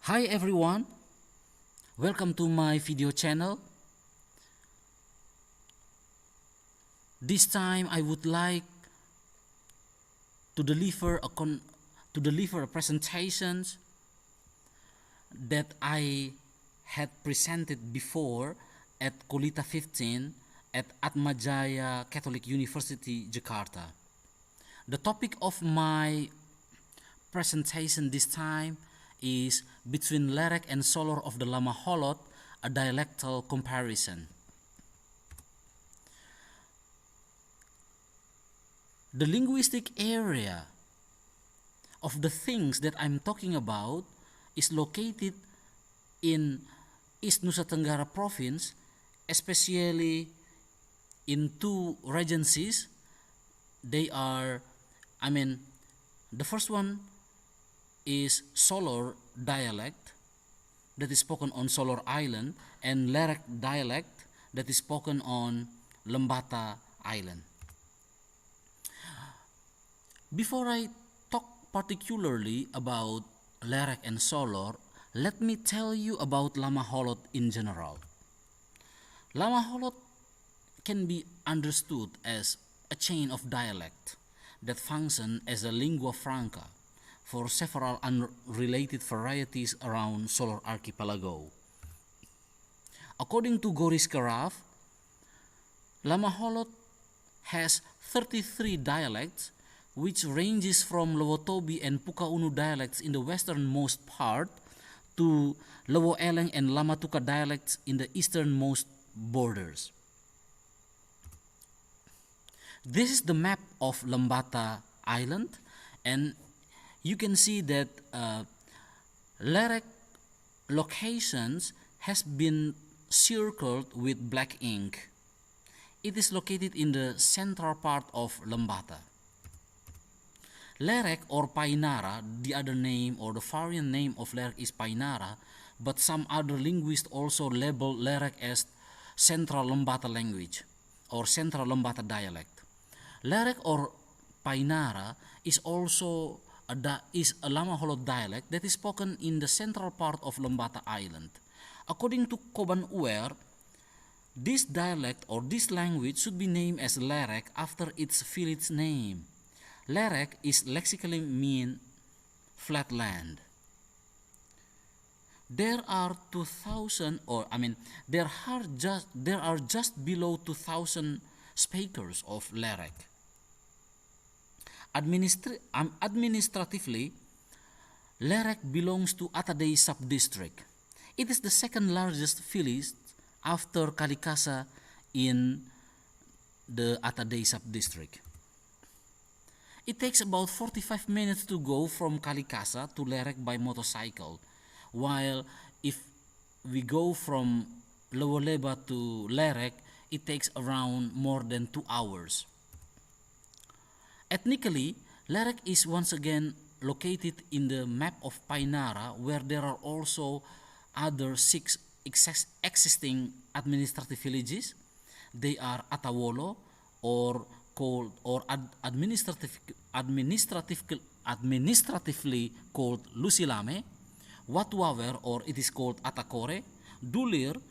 Hi everyone, welcome to my video channel. This time I would like to deliver a presentation that I had presented before at Kulita 15 at Atmajaya Catholic University, Jakarta. The topic of my presentation this time is Between Lerek and Solor of the Lamaholot, a dialectal comparison. The linguistic area of the things that I'm talking about is located in East Nusa Tenggara province, especially in two regencies. The first one is Solor dialect that is spoken on Solor Island, and Lerek dialect that is spoken on Lembata Island. Before I talk particularly about Lerek and Solor, let me tell you about Lamaholot in general. Lamaholot can be understood as a chain of dialect that function as a lingua franca for several unrelated varieties around Solor Archipelago. According to Keraf, Lamaholot has 33 dialects, which ranges from Lowotobi and Pukaunu dialects in the westernmost part to Lowo Eleng and Lamatuka dialects in the easternmost borders. This is the map of Lembata Island, and you can see that Lerek locations has been circled with black ink. It is located in the central part of Lembata. Lerek or Painara, the other name or the variant name of Lerek is Painara, but some other linguists also label Lerek as Central Lembata language or Central Lembata dialect. Lerek or Painara is also a Lamaholot dialect that is spoken in the central part of Lembata Island. According to Koban Uer, this dialect or this language should be named as Lerek after its village name. Lerek is lexically mean flat land. There are just below 2,000 speakers of Lerek. Administratively, Lerek belongs to Atadei sub-district. It is the second largest village after Kalikasa in the Atadei sub-district. It takes about 45 minutes to go from Kalikasa to Lerek by motorcycle, while if we go from Lowoleba to Lerek, it takes around more than 2 hours. Ethnically, Lerek is once again located in the map of Painara, where there are also other 6 existing administrative villages. They are Atawolo, administratively called Lusilame, Watuawer, or it is called Atakore, Dulir,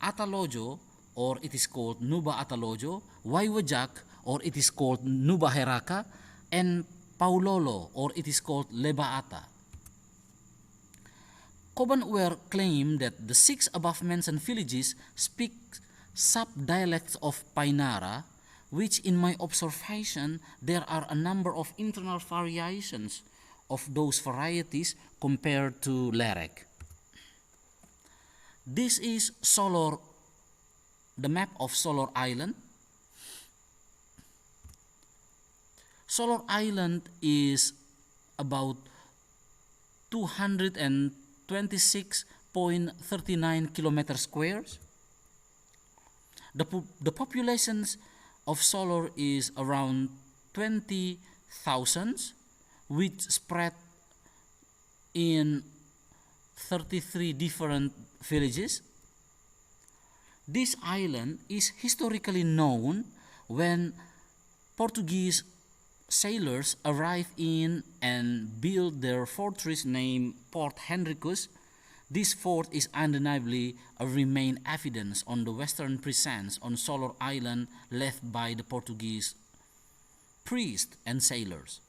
Atalojo, or it is called Nuba Atalojo, Waiwajak, or it is called Nuba Heraka, and Paulolo, or it is called Lebaata. Koban-Uer claimed that the 6 above-mentioned villages speak sub-dialects of Painara, which in my observation there are a number of internal variations of those varieties compared to Lerek. This is Solor, the map of Solor Island. Solor Island is about 226.39 kilometers squares. The populations of Solor is around 20,000, which spread in 33 different villages. This island is historically known when Portuguese sailors arrive in and build their fortress named Port Henricus. This fort is undeniably a remain evidence on the western presence on Solor Island left by the Portuguese priests and sailors.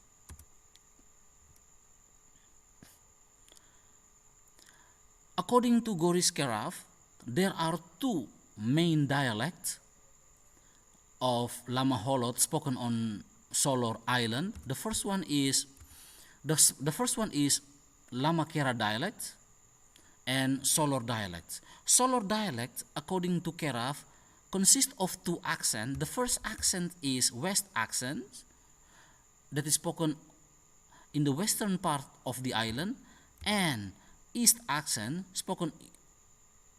According to Goris Keraf, there are two main dialects of Lamaholot spoken on Solor Island. The first one is Lamakera dialect and Solor dialects. Solor dialects, according to Keraf, consist of two accents. The first accent is West accent, that is spoken in the western part of the island, and East accent spoken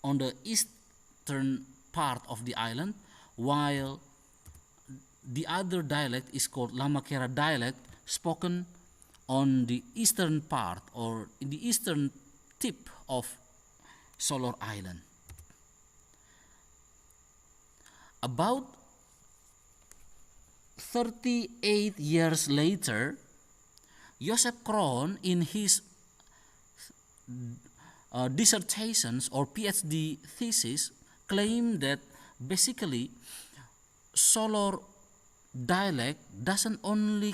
on the eastern part of the island, while the other dialect is called Lamakera dialect, spoken on the eastern part or in the eastern tip of Solor Island. About 38 years later, Joseph Kroon, in his dissertations or PhD thesis, claimed that basically Solor dialect doesn't only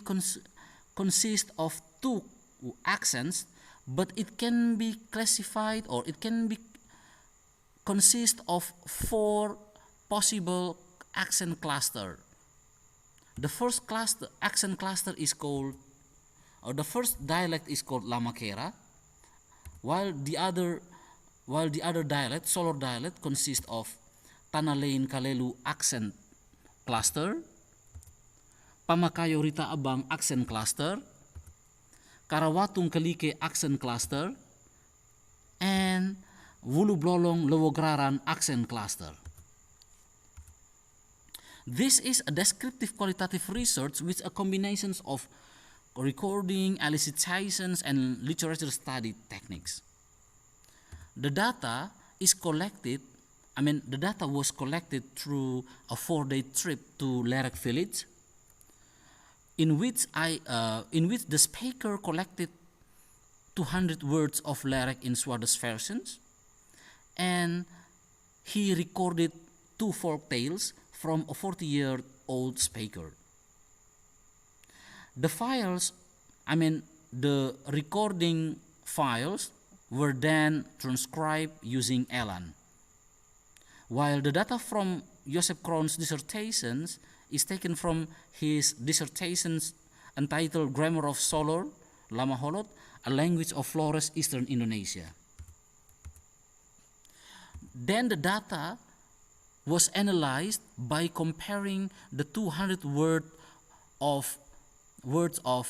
consist of two accents, but it can be classified, or it can be consist of four possible accent cluster. The first accent cluster is called, or the first dialect is called Lamakera, while the other dialect, Solor dialect, consists of Tanalain Kalelu accent cluster, Pamakayo Rita Abang accent cluster, Karawatung Kalike accent cluster, and Wulublolong Lewograran accent cluster. This is a descriptive qualitative research with a combination of recording, elicitations, and literature study techniques. The data was collected through a 4-day trip to Lerek village, in which the speaker collected 200 words of Lerek in Swedish versions, and he recorded 2 folk tales from a 40-year-old speaker. The recording files were then transcribed using Elan, while the data from Joseph Kroon's dissertations is taken from his dissertations entitled Grammar of Solor, Lamaholot, a language of Flores, Eastern Indonesia. Then the data was analyzed by comparing the 200 words of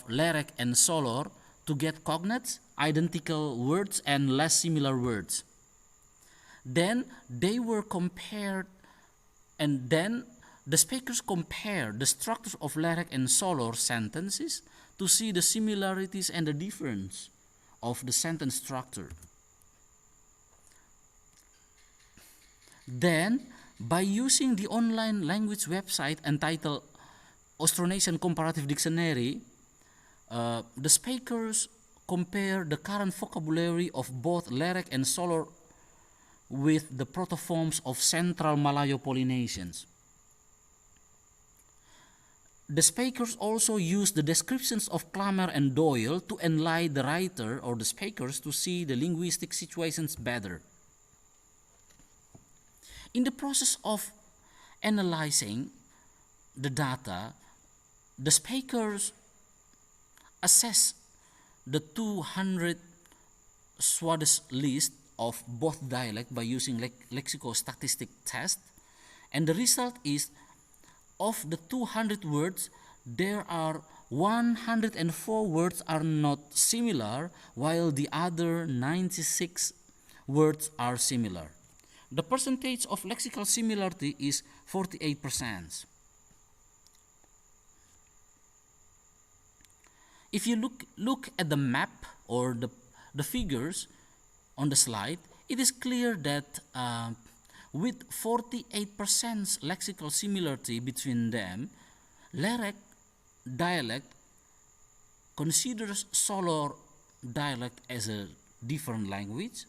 Lerek and Solor to get cognates, identical words, and less similar words. Then they were compared, and then the speakers compared the structures of Lerek and Solor sentences to see the similarities and the difference of the sentence structure. Then, by using the online language website entitled Austronesian Comparative Dictionary, the speakers compare the current vocabulary of both Lerek and Solor with the protoforms of Central Malayo-Polynesians. The speakers also use the descriptions of Klamer and Doyle to enlighten the writer or the speakers to see the linguistic situations better. In the process of analyzing the data, the speakers assess the 200 Swedish list of both dialects by using lexicostatistic test, and the result is, of the 200 words, there are 104 words are not similar, while the other 96 words are similar. The percentage of lexical similarity is 48%. If you look at the map or the figures on the slide, it is clear that with 48% lexical similarity between them, Lerek dialect considers Solor dialect as a different language,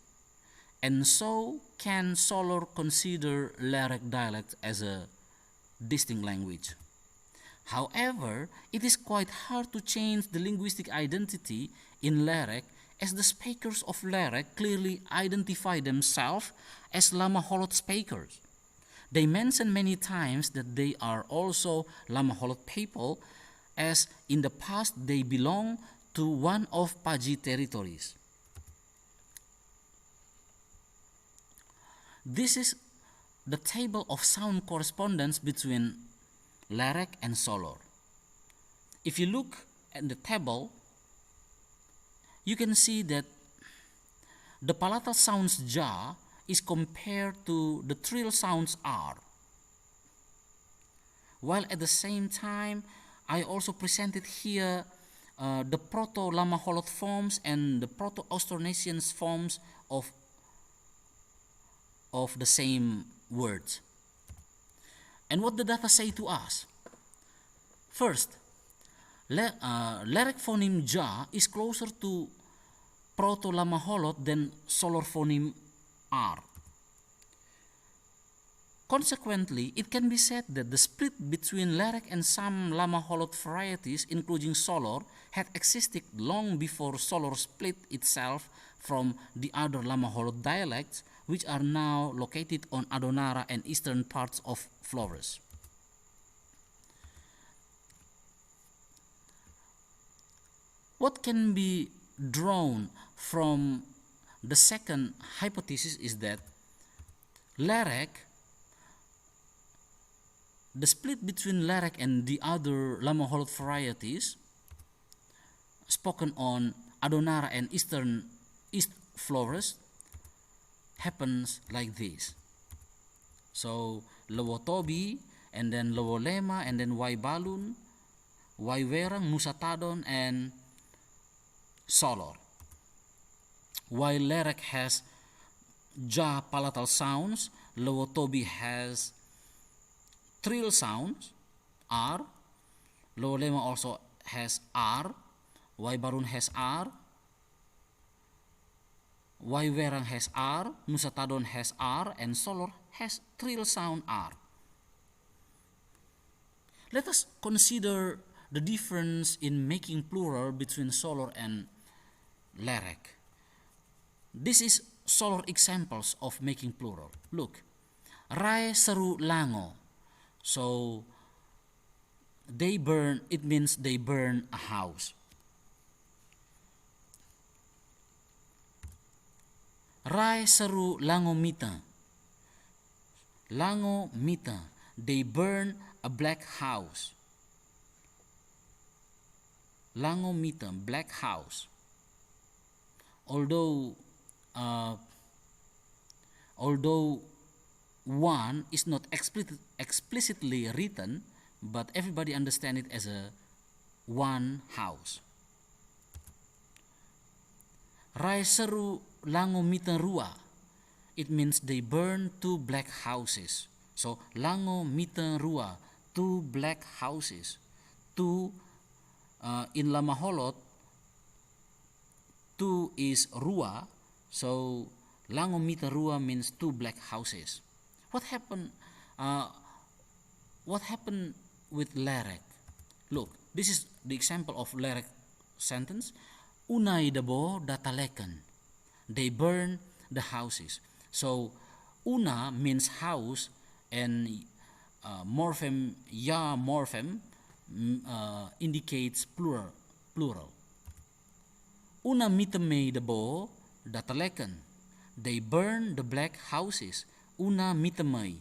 and so can Solor consider Lerek dialect as a distinct language. However, it is quite hard to change the linguistic identity in Lerek, as the speakers of Lerek clearly identify themselves as Lamaholot speakers. They mention many times that they are also Lamaholot people, as in the past they belong to one of Paji territories. This is the table of sound correspondence between Lerek and Solor. If you look at the table, you can see that the palatal sounds ja is compared to the trill sounds r. While at the same time, I also presented here the Proto-Lamaholot forms and the Proto-Austronesian forms of the same words. And what the data say to us? First, Lerek phoneme ja is closer to Proto-Lamaholot than Solor phoneme r. Consequently, it can be said that the split between Lerek and some Lamaholot varieties, including Solor, had existed long before Solor split itself from the other Lamaholot dialects, which are now located on Adonara and eastern parts of Flores. What can be drawn from the second hypothesis is that Lerek, the split between Lerek and the other Lamaholot varieties spoken on Adonara and East Flores happens like this. So Lowotobi, and then Lowolema, and then Waibalun, Waiwerang, Nusatadon, and Solor. While Lerek has ja palatal sounds, Lowotobi has trill sounds, R. Lowolema also has R. Waibarun has R. Waiwerang has R. Nusatadon has R. And Solor has trill sound R. Let us consider the difference in making plural between Solor and Lerek. This is Solor examples of making plural. Look, Rai seru lango. So they burn, it means they burn a house. Rai seru lango mita. Lango mita. They burn a black house. Lango mita, black house. Although one is not explicitly written, but everybody understand it as a one house. Rai seru lango mita rua. It means they burn two black houses. So lango mita rua, two black houses. Two in Lamaholot, two is rua. So lango mita rua means two black houses. What happened? What happened with Lerek? Look, this is the example of Lerek sentence. Unay dabo datalekan. They burn the houses. So una means house, and morpheme ya morpheme indicates plural. Una mitamay dabo datalekan. They burn the black houses. Una mitamay.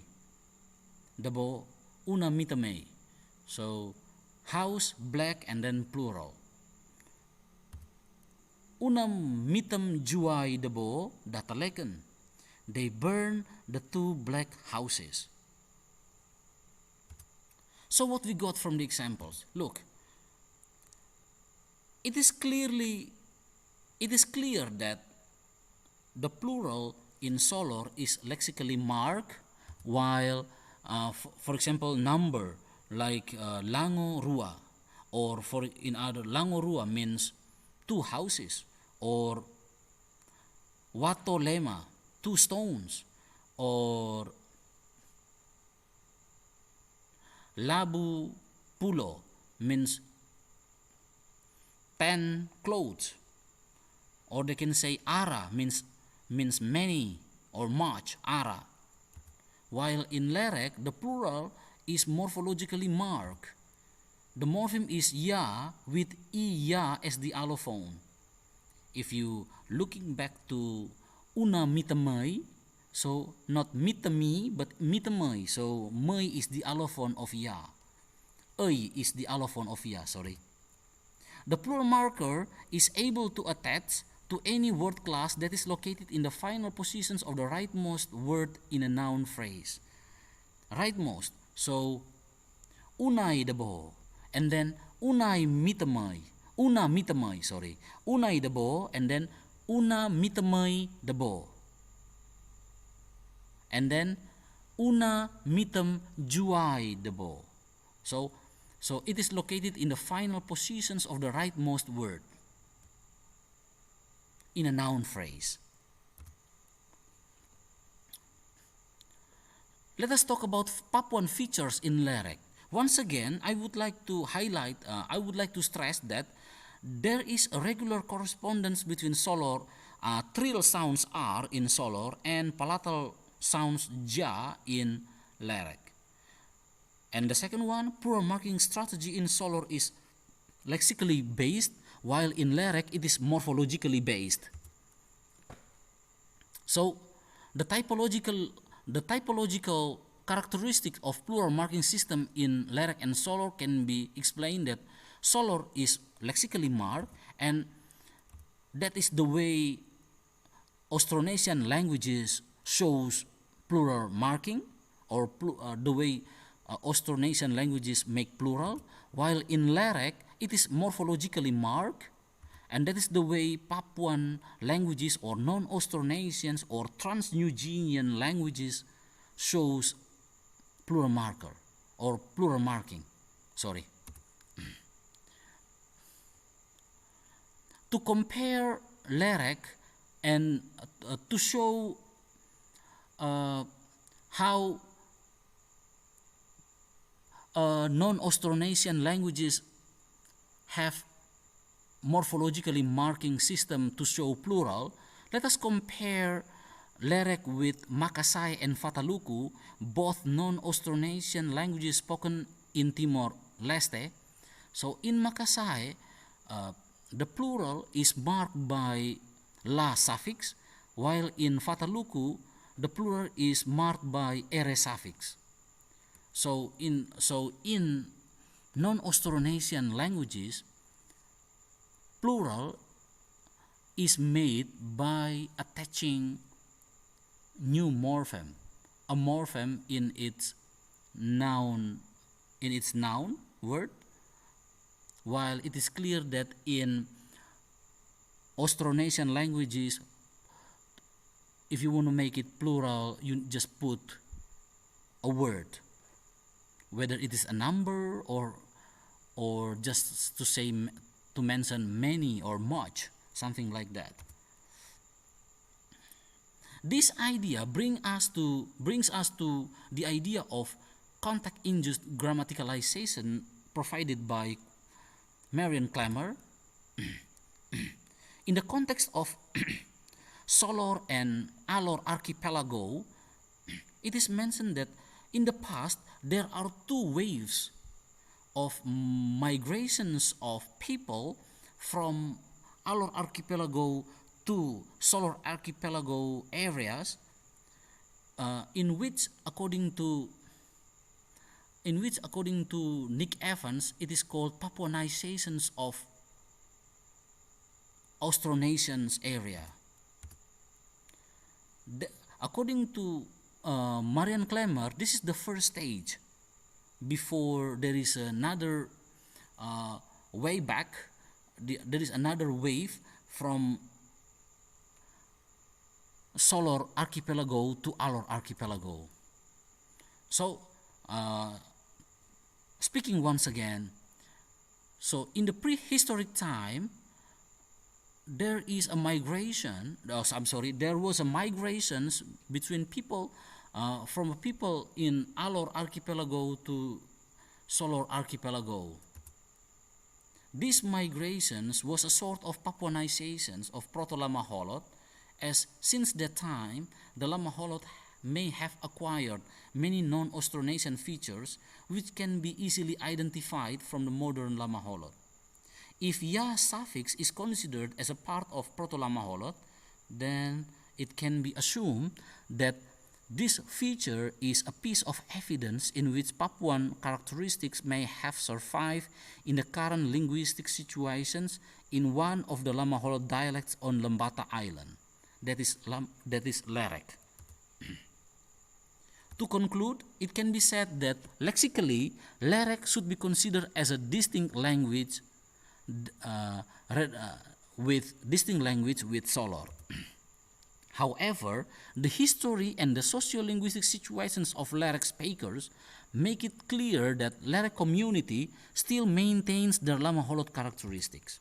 Dabo una mitamay. So house, black, and then plural. Una mitam juay dabo datalekan. They burn the two black houses. So what we got from the examples? Look, it is clear that the plural in Solor is lexically marked, while for example number like lango rua or for in other Langorua means two houses, or Watolema, two stones, or Labu Pulo means 10 clothes, or they can say Ara means many or much, Ara. While in Lerek, the plural is morphologically marked. The morpheme is ya with iya as the allophone. If you looking back to una mitamay, so not mitami but mitamay, so may is the allophone of ya. Ay is the allophone of ya, sorry. The plural marker is able to attach to any word class that is located in the final positions of the rightmost word in a noun phrase. Rightmost, so unay dabo, and then unay mitamay, unay dabo, and then una mitamay dabo, and then una mitam juay dabo. So it is located in the final positions of the rightmost word in a noun phrase. Let us talk about Papuan features in Lerek. Once again, I would like to stress that there is a regular correspondence between Solor, trill sounds R in Solor, and palatal sounds Ja in Lerek. And the second one, plural marking strategy in Solor is lexically based, while in Lerek it is morphologically based. So the typological characteristics of plural marking system in Lerek and Solor can be explained that Solor is lexically marked, and that is the way Austronesian languages shows plural marking, or the way Austronesian languages make plural, while in Lerek it is morphologically marked, and that is the way Papuan languages or non-Austronesians or trans-New Guinean languages shows plural marker or plural marking. Sorry. To compare Lerek and to show how non-Austronesian languages have morphologically marking system to show plural, let us compare Lerek with Makasay and Fataluku, both non-Austronesian languages spoken in Timor-Leste. So in Makasay, the plural is marked by la suffix, while in Fataluku, the plural is marked by ere suffix. So in non-Austronesian languages, plural is made by attaching new morpheme, a morpheme in its noun word, while it is clear that in Austronesian languages, if you want to make it plural, you just put a word, whether it is a number or just to mention many or much, something like that. This idea brings us to the idea of contact-induced grammaticalization provided by Marian Klamer. In the context of Solor and Alor archipelago, it is mentioned that in the past there are two waves of migrations of people from Alor archipelago to Solor archipelago areas, in which according to Nick Evans, it is called Papuanizations of Austronesians area. According to Marian Klamer, this is the first stage before there is another way back. There is another wave from Solor archipelago to Alor archipelago. So, speaking once again, So in the prehistoric time, there is a migration. There was a migrations between people from people in Alor archipelago to Solor archipelago. These migrations was a sort of Papuanizations of Proto-Lamaholot, as since that time the Lamaholot may have acquired many non-Austronesian features which can be easily identified from the modern Lamaholot. If ya suffix is considered as a part of Proto-Lamaholot, then it can be assumed that this feature is a piece of evidence in which Papuan characteristics may have survived in the current linguistic situations in one of the Lamaholot dialects on Lembata Island, that is Lerek. To conclude, it can be said that lexically, Lerek should be considered as a distinct language with Solor. However, the history and the sociolinguistic situations of Lerek speakers make it clear that Lerek community still maintains their Lamaholot characteristics.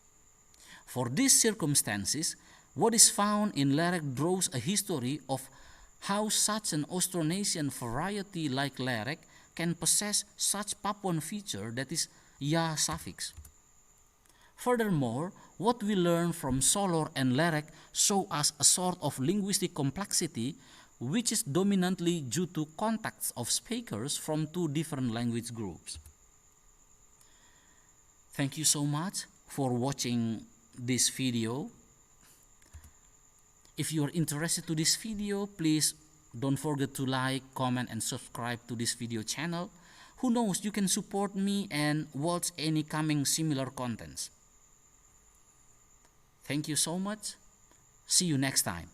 For these circumstances, what is found in Lerek draws a history of how such an Austronesian variety like Lerek can possess such Papuan feature, that is ya suffix. Furthermore, what we learn from Solor and Lerek show us a sort of linguistic complexity which is dominantly due to contacts of speakers from two different language groups. Thank you so much for watching this video. If you are interested to this video, please don't forget to like, comment, and subscribe to this video channel. Who knows, you can support me and watch any coming similar contents. Thank you so much. See you next time.